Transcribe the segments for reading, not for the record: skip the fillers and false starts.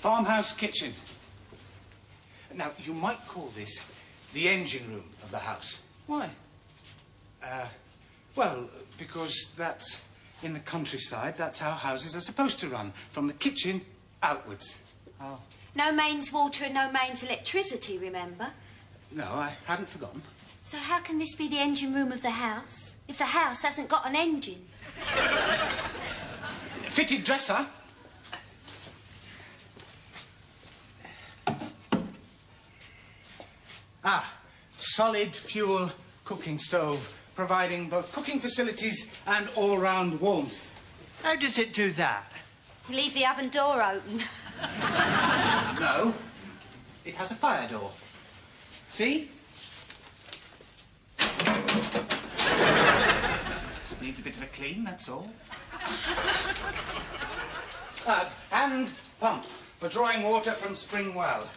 farmhouse kitchen. Now, you might call this the engine room of the house. Why? Well, because that's in the countryside, that's how houses are supposed to run, from the kitchen outwards. Oh. No mains water and no mains electricity, remember? No, I hadn't forgotten. So how can this be the engine room of the house, if the house hasn't got an engine? Fitted dresser. Solid fuel cooking stove, providing both cooking facilities and all-round warmth. How does it do that? You leave the oven door open. No, it has a fire door. See? Needs a bit of a clean, that's all. Hand pump for drawing water from spring well.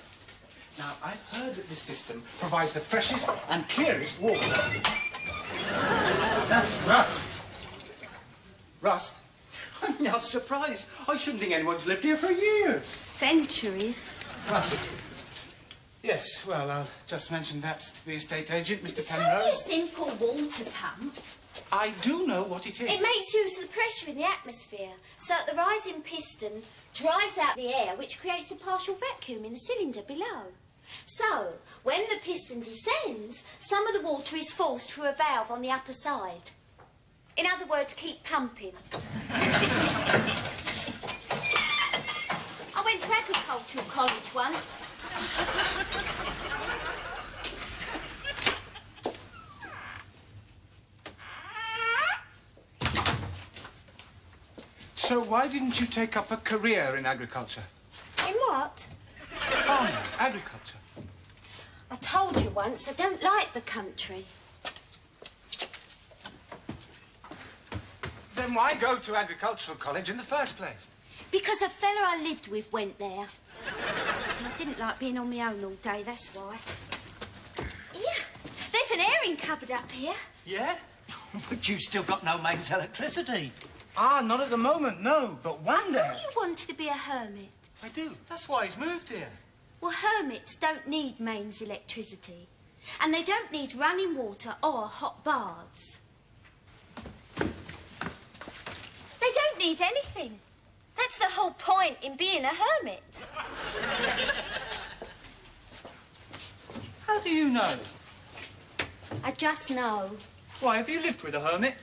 Now, I've heard that this system provides the freshest and clearest water. That's rust. Rust? I'm not surprised. I shouldn't think anyone's lived here for years. Centuries. Rust. Yes, well, I'll just mention that to the estate agent, Mr. It's Penrose. only a simple water pump. I do know what it is. It makes use of the pressure in the atmosphere, so that the rising piston drives out the air, which creates a partial vacuum in the cylinder below. So, when the piston descends, some of the water is forced through a valve on the upper side. In other words, keep pumping. I went to agricultural college once. So why didn't you take up a career in agriculture? In what? Farming, agriculture. I told you once, I don't like the country. Then why go to agricultural college in the first place? Because a fella I lived with went there. And I didn't like being on my own all day, that's why. Yeah, there's an airing cupboard up here. Yeah? But you've still got no mains electricity. Not at the moment, no. But one day... I thought you wanted to be a hermit. I do. That's why he's moved here. Well, hermits don't need mains electricity. And they don't need running water or hot baths. They don't need anything. That's the whole point in being a hermit. How do you know? I just know. Why, have you lived with a hermit?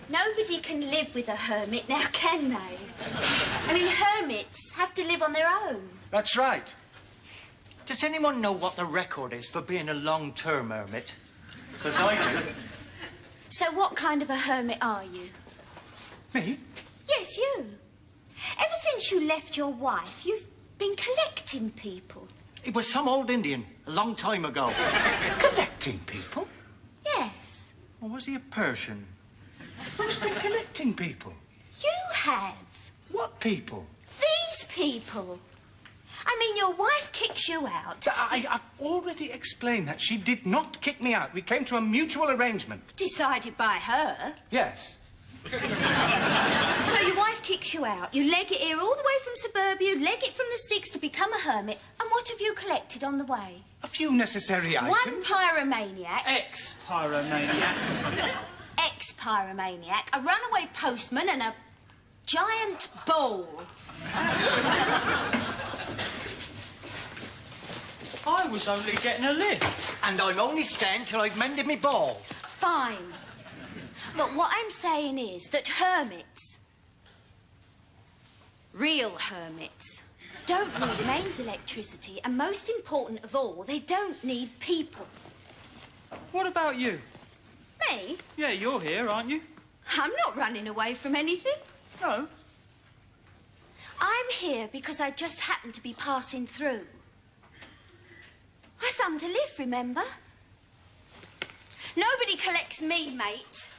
Nobody can live with a hermit now, can they? I mean, hermits have to live on their own. That's right. Does anyone know what the record is for being a long-term hermit? Because I do. So what kind of a hermit are you? Me? Yes, you. Ever since you left your wife, you've been collecting people. It was some old Indian, a long time ago. Collecting people? Yes. Or was he a Persian? Who's been collecting people? You have. What people? These people. I mean, your wife kicks you out. I've already explained that. She did not kick me out. We came to a mutual arrangement. Decided by her. Yes. So your wife kicks you out. You leg it here all the way from suburbia. You leg it from the sticks to become a hermit. And what have you collected on the way? A few necessary items. One pyromaniac. Ex-pyromaniac. Ex-pyromaniac. A runaway postman and a giant ball. I was only getting a lift. And I'm only staying till I've mended me ball. Fine. But what I'm saying is that hermits, real hermits, don't need mains electricity, and most important of all, they don't need people. What about you? Me? Yeah, you're here, aren't you? I'm not running away from anything. No. I'm here because I just happened to be passing through. I thumb to live, remember? Nobody collects me, mate.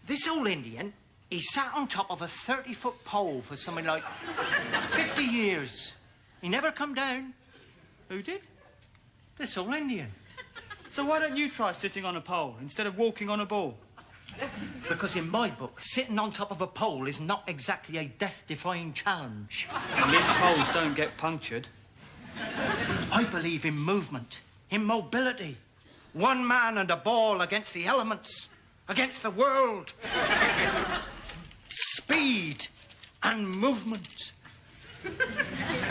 This old Indian, he sat on top of a 30-foot pole for something like 50 years. He never come down. Who did? This old Indian. So why don't you try sitting on a pole instead of walking on a ball? Because in my book, sitting on top of a pole is not exactly a death-defying challenge. And these poles don't get punctured. I believe in movement, in mobility. One man and a ball against the elements, against the world. Speed and movement.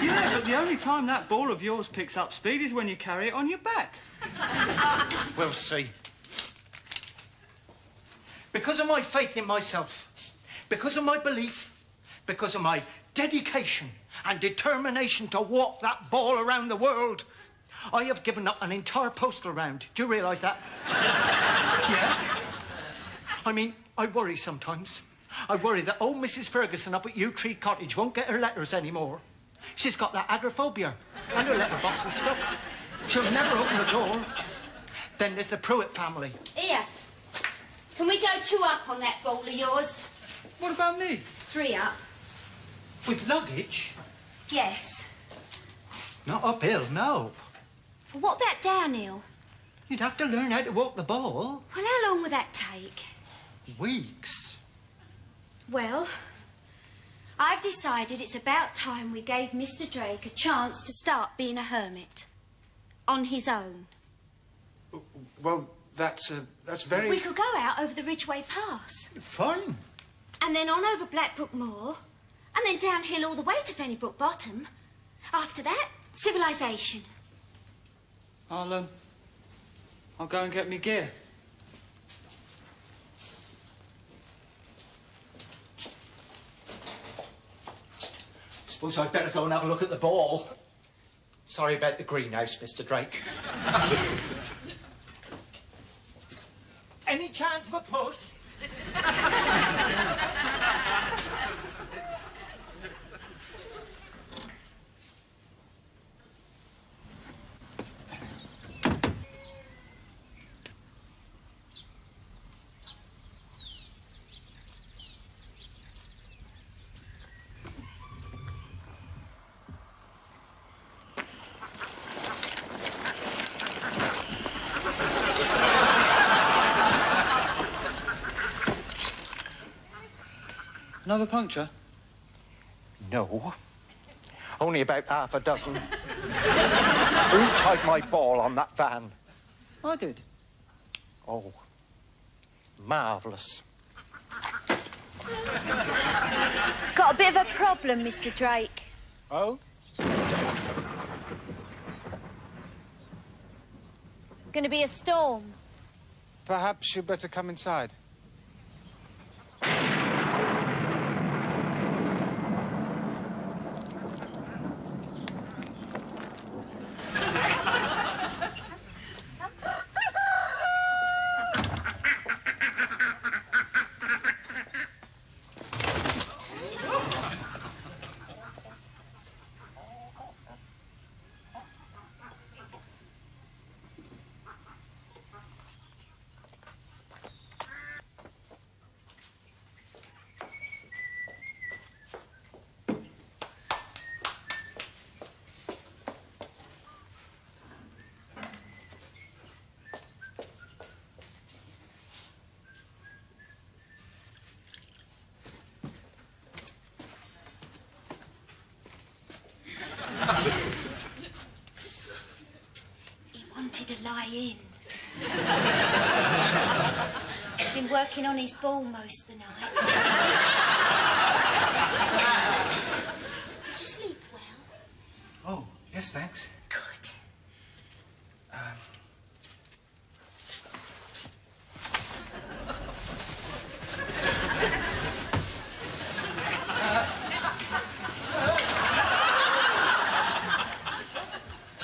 Yeah, but the only time that ball of yours picks up speed is when you carry it on your back. We'll see. Because of my faith in myself, because of my belief, because of my dedication and determination to walk that ball around the world, I have given up an entire postal round. Do you realise that? Yeah? I mean, I worry sometimes. I worry that old Mrs. Ferguson up at Yew Tree Cottage won't get her letters anymore. She's got that agoraphobia, and her letterbox is stuck. She'll never open the door. Then there's the Pruitt family. Here. Can we go 2 up on that ball of yours? What about me? 3 up. With luggage? Yes. Not uphill, no. What about downhill? You'd have to learn how to walk the ball. Well, how long will that take? Weeks. Well, I've decided it's about time we gave Mr. Drake a chance to start being a hermit. On his own. Well, that's very... We could go out over the Ridgeway Pass. Fine. And then on over Blackbrook Moor. And then downhill all the way to Fennybrook Bottom. After that, civilization. I'll go and get me gear. Suppose I'd better go and have a look at the ball. Sorry about the greenhouse, Mr. Drake. Any chance of a push? Another puncture? No. Only about half a dozen. Who tied my ball on that van? I did. Oh, marvellous. Got a bit of a problem, Mr. Drake. Oh? Gonna be a storm. Perhaps you'd better come inside. He wanted to lie in. Been working on his ball most of the night. Did you sleep well? Oh, yes, thanks. Good.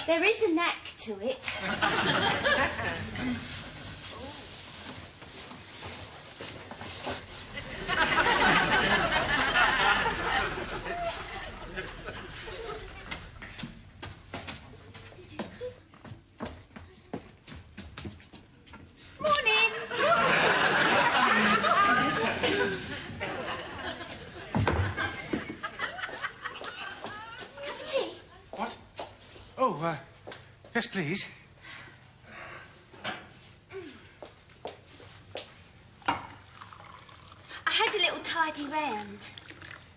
There is a knack to it. Morning. Cup of tea? What? Oh, yes, please.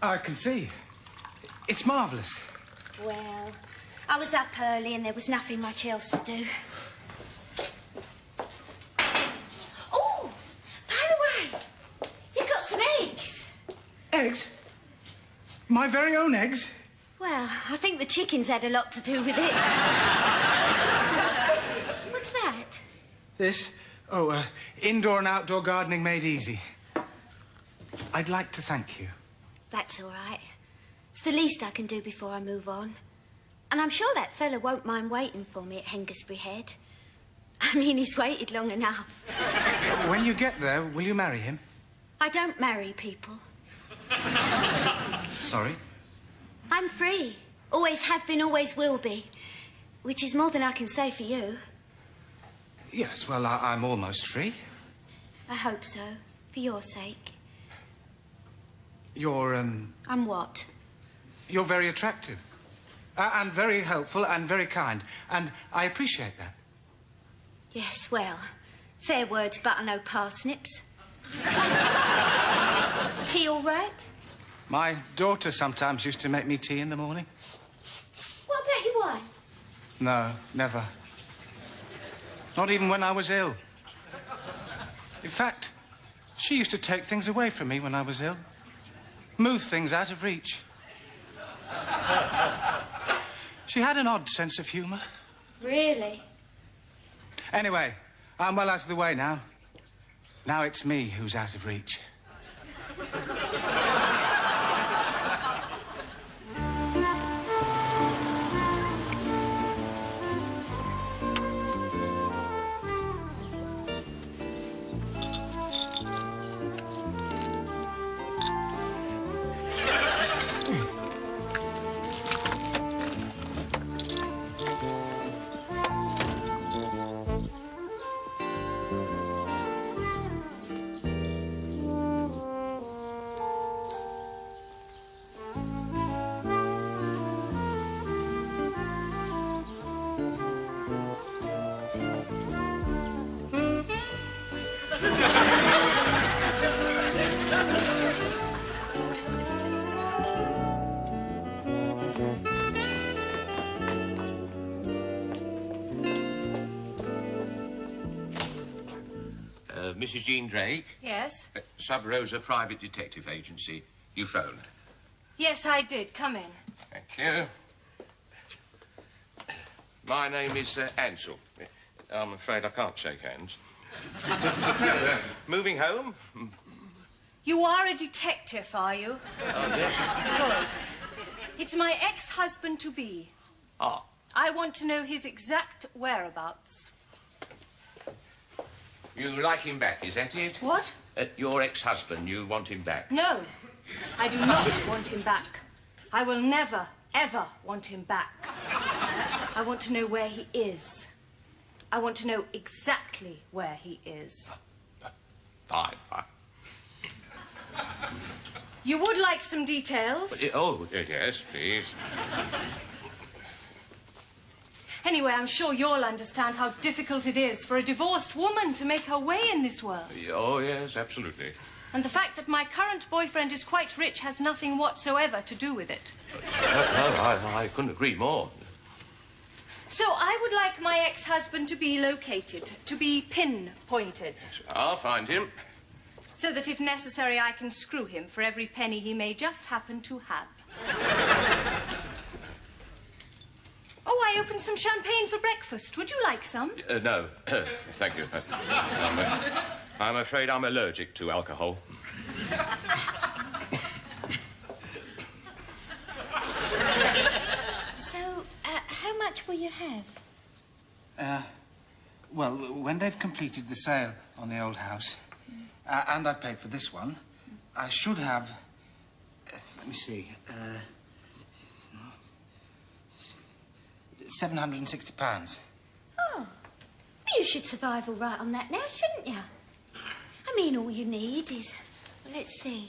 I can see. It's marvellous. Well, I was up early and there was nothing much else to do. Oh, by the way, you've got some eggs. Eggs? My very own eggs? Well, I think the chickens had a lot to do with it. What's that? This? Oh, indoor and outdoor gardening made easy. I'd like to thank you. That's all right. It's the least I can do before I move on. And I'm sure that fella won't mind waiting for me at Hengersbury Head. I mean, he's waited long enough. When you get there, will you marry him? I don't marry people. Sorry? I'm free. Always have been, always will be. Which is more than I can say for you. Yes, well, I'm almost free. I hope so, for your sake. You're, I'm what? You're very attractive. And very helpful and very kind. And I appreciate that. Yes, well, fair words, butter, no parsnips. Tea all right? My daughter sometimes used to make me tea in the morning. What about your wife? No, never. Not even when I was ill. In fact, she used to take things away from me when I was ill. Move things out of reach. She had an odd sense of humour. Really? Anyway, I'm well out of the way now. Now it's me who's out of reach. Mrs. Jean Drake? Yes? Sub Rosa Private Detective Agency. You phoned. Yes, I did. Come in. Thank you. My name is Ansel. I'm afraid I can't shake hands. Moving home? You are a detective, are you? Oh, yes. Good. It's my ex-husband-to-be. Ah. I want to know his exact whereabouts. You like him back, is that it? What? Your ex-husband, you want him back? No, I do not want him back. I will never, ever want him back. I want to know where he is. I want to know exactly where he is. Fine. You would like some details? Oh, yes, please. Anyway, I'm sure you'll understand how difficult it is for a divorced woman to make her way in this world. Oh, yes, absolutely. And the fact that my current boyfriend is quite rich has nothing whatsoever to do with it. I couldn't agree more. So I would like my ex-husband to be located, to be pinpointed. I'll find him. So that if necessary, I can screw him for every penny he may just happen to have. Oh, I opened some champagne for breakfast. Would you like some? No, thank you. I'm afraid I'm allergic to alcohol. So, how much will you have? Well, when they've completed the sale on the old house, and I've paid for this one, I should have... let me see... £760. Oh, you should survive all right on that now, shouldn't you? I mean, all you need is, well, let's see,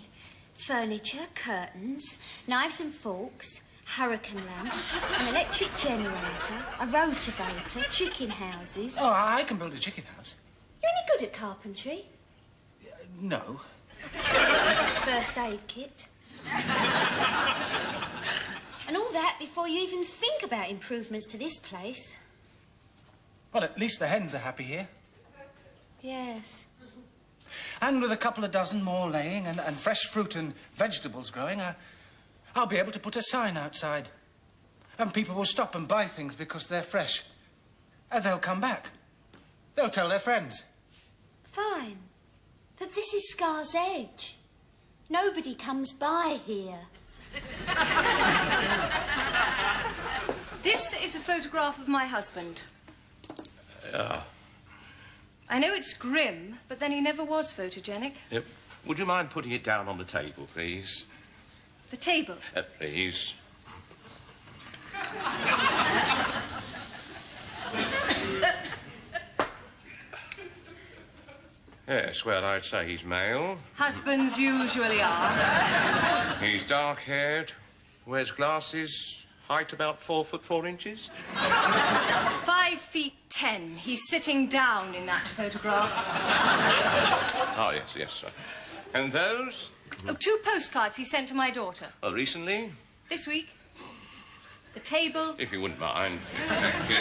furniture, curtains, knives and forks, hurricane lamp, an electric generator, a rotavator, chicken houses. Oh, I can build a chicken house. You any good at carpentry? No. First aid kit? And all that before you even think about improvements to this place. Well, at least the hens are happy here. Yes. And with a couple of dozen more laying and fresh fruit and vegetables growing, I'll be able to put a sign outside. And people will stop and buy things because they're fresh. And they'll come back. They'll tell their friends. Fine. But this is Scar's Edge. Nobody comes by here. This is a photograph of my husband. I know it's grim, but then he never was photogenic. Yep. Would you mind putting it down on the table, please? The table? Please. Yes, well, I'd say he's male. Husbands usually are. He's dark-haired, wears glasses, height about 4 foot 4 inches. 5 feet 10. He's sitting down in that photograph. Oh, yes, sir. And those? Oh, 2 postcards he sent to my daughter. Oh, recently? This week. The table. If you wouldn't mind. Thank you.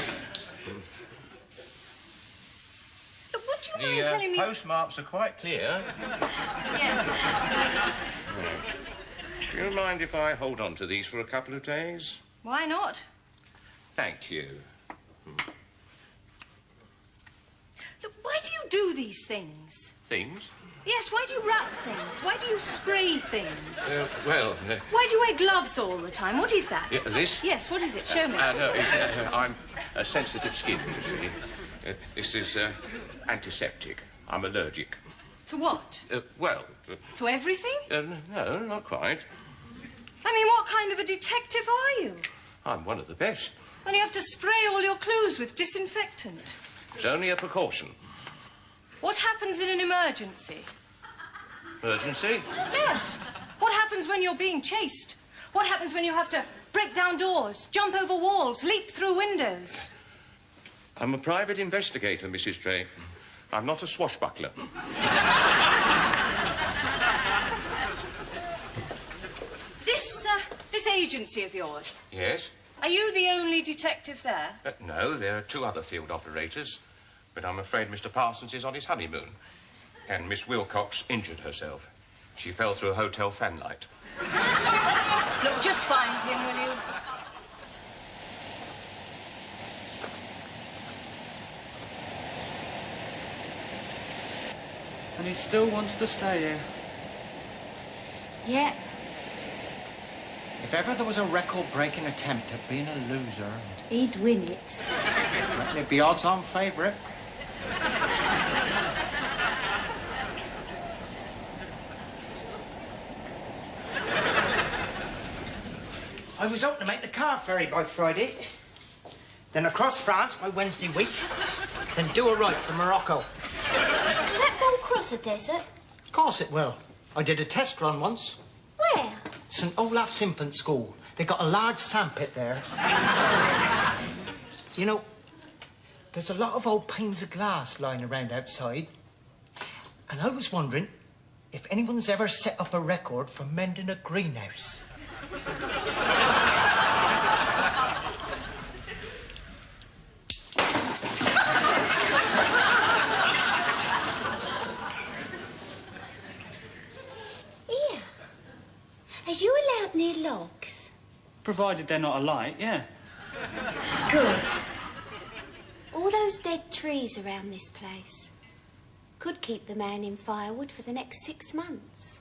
Would you mind telling me... postmarks are quite clear. Yes. Do you mind if I hold on to these for a couple of days? Why not? Thank you. Look, why do you do these things? Things? Yes, why do you wrap things? Why do you spray things? Why do you wear gloves all the time? What is that? Yeah, this? Yes, what is it? Show me. No, I'm a sensitive skin, you see. This is antiseptic. I'm allergic. To what? To everything? No, not quite. I mean, what kind of a detective are you? I'm one of the best. When you have to spray all your clothes with disinfectant. It's only a precaution. What happens in an emergency? Emergency? Yes. What happens when you're being chased? What happens when you have to break down doors, jump over walls, leap through windows? I'm a private investigator, Mrs. Drake. I'm not a swashbuckler. This agency of yours. Yes? Are you the only detective there? No, there are 2 other field operators. But I'm afraid Mr. Parsons is on his honeymoon. And Miss Wilcox injured herself. She fell through a hotel fanlight. Look, just find him, will you? And he still wants to stay here. Yep. If ever there was a record-breaking attempt at being a loser, He'd win it. it'd be odds-on favourite. I was hoping to make the car ferry by Friday, then across France by Wednesday week, then do a right for Morocco. Will that ball cross a desert? Of course it will. I did a test run once. Where? St Olaf's Infant School. They got a large sandpit there. You know, there's a lot of old panes of glass lying around outside. And I was wondering if anyone's ever set up a record for mending a greenhouse. Here. Are you allowed near logs? Provided they're not alight, yeah. Good. All those dead trees around this place could keep the man in firewood for the next 6 months.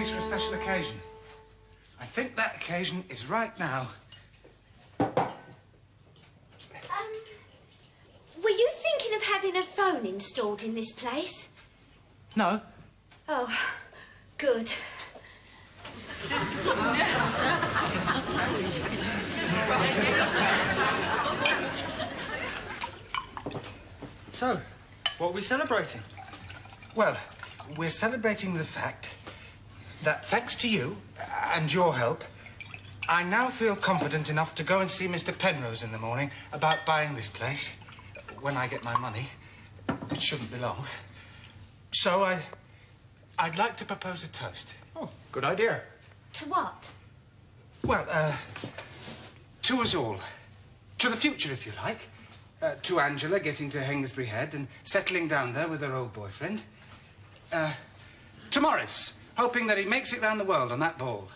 please, for a special occasion. I think that occasion is right now. Were you thinking of having a phone installed in this place? No. Oh, good. So, what are we celebrating? Well, we're celebrating the fact that thanks to you and your help, I now feel confident enough to go and see Mr. Penrose in the morning about buying this place when I get my money, which shouldn't be long. So I'd like to propose a toast. Oh, good idea. To what? Well, to us all. To the future, if you like. To Angela getting to Hengistbury Head and settling down there with her old boyfriend. To Morris, hoping that he makes it round the world on that ball.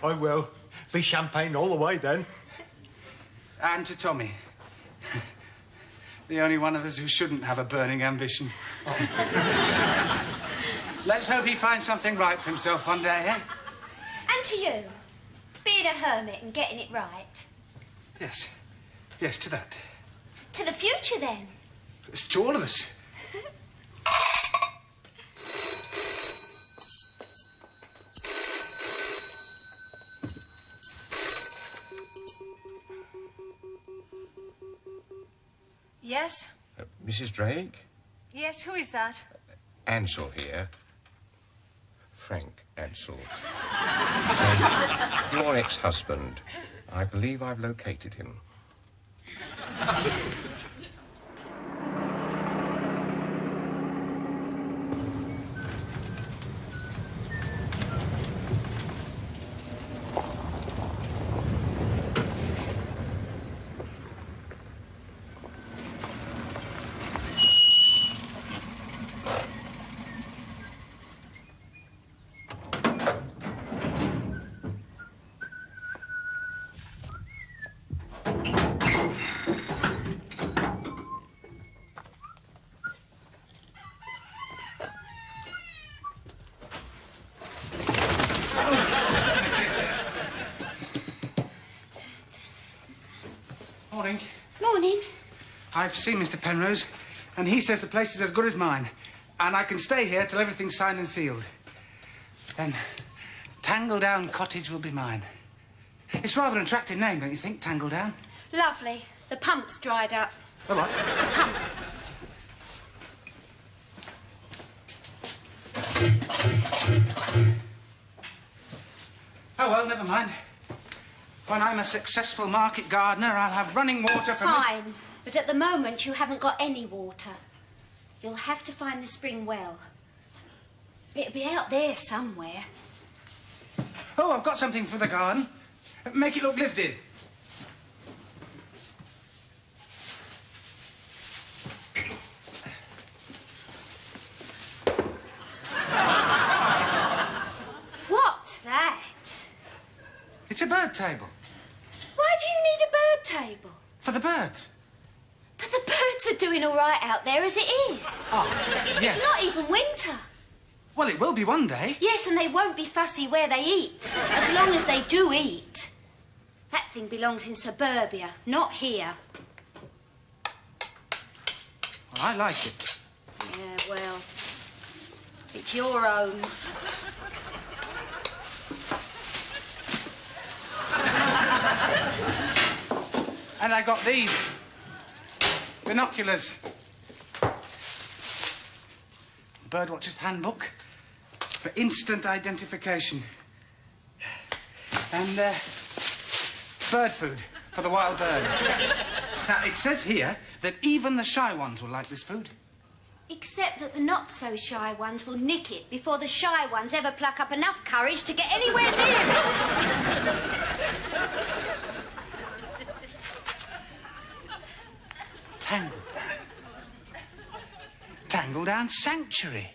I will. Be champagne all the way, then. And to Tommy. The only one of us who shouldn't have a burning ambition. Oh. Let's hope he finds something right for himself one day, eh? And to you, being a hermit and getting it right. Yes. Yes, to that. To the future, then. It's to all of us. Yes? Mrs. Drake? Yes, who is that? Ansel here. Frank Ansel. Your ex-husband. I believe I've located him. Morning. Morning. I've seen Mr. Penrose, and he says the place is as good as mine, and I can stay here till everything's signed and sealed. Then Tangledown Cottage will be mine. It's rather an attractive name, don't you think, Tangledown? Lovely. The pump's dried up. The what? The pump. Oh, well, never mind. When I'm a successful market gardener, I'll have running water from... Fine. But at the moment, you haven't got any water. You'll have to find the spring well. It'll be out there somewhere. Oh, I've got something for the garden. Make it look lived in. What's that? It's a bird table. Why do you need a bird table? For the birds. But the birds are doing all right out there as it is. Oh, yes. It's not even winter. Well, it will be one day. Yes, and they won't be fussy where they eat, as long as they do eat. That thing belongs in suburbia, not here. Well, I like it. Yeah, well, it's your own. And I got these. Binoculars. Birdwatcher's Handbook for instant identification. And bird food for the wild birds. Now, it says here that even the shy ones will like this food. Except that the not-so-shy ones will nick it before the shy ones ever pluck up enough courage to get anywhere near it. Tangledown Sanctuary.